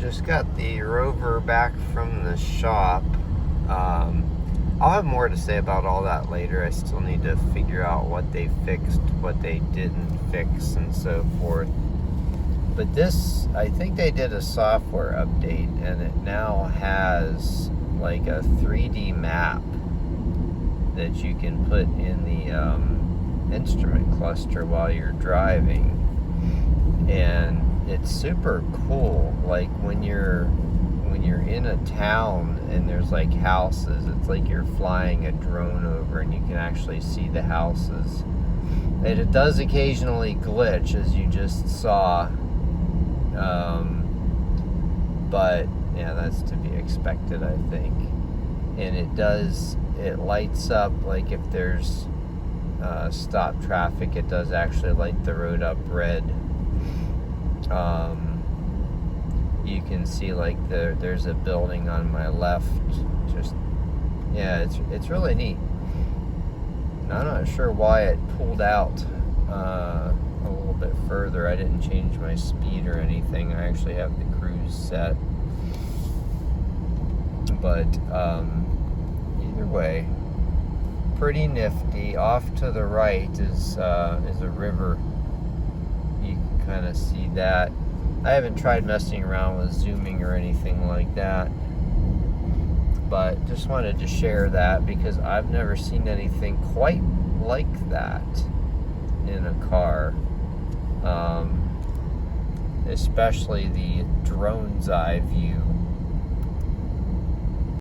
Just got the Rover back from the shop. I'll have more to say about all that later. I still need to figure out what they fixed, what they didn't fix, and so forth. But this, I think they did a software update, and it now has like a 3D map that you can put in the instrument cluster while you're driving. And it's super cool. Like when you're in a town and there's like houses, it's like you're flying a drone over and you can actually see the houses. And it does occasionally glitch, as you just saw, but yeah, that's to be expected, I think. And it lights up, like if there's stop traffic, it does actually light the road up red. You can see like there's a building on my left. Just, yeah, it's really neat. I'm not sure why it pulled out a little bit further. I didn't change my speed or anything. I actually have the cruise set. But either way, pretty nifty. Off to the right is a river. You can kind of see that. I haven't tried messing around with zooming or anything like that, but just wanted to share that because I've never seen anything quite like that in a car, especially the drone's eye view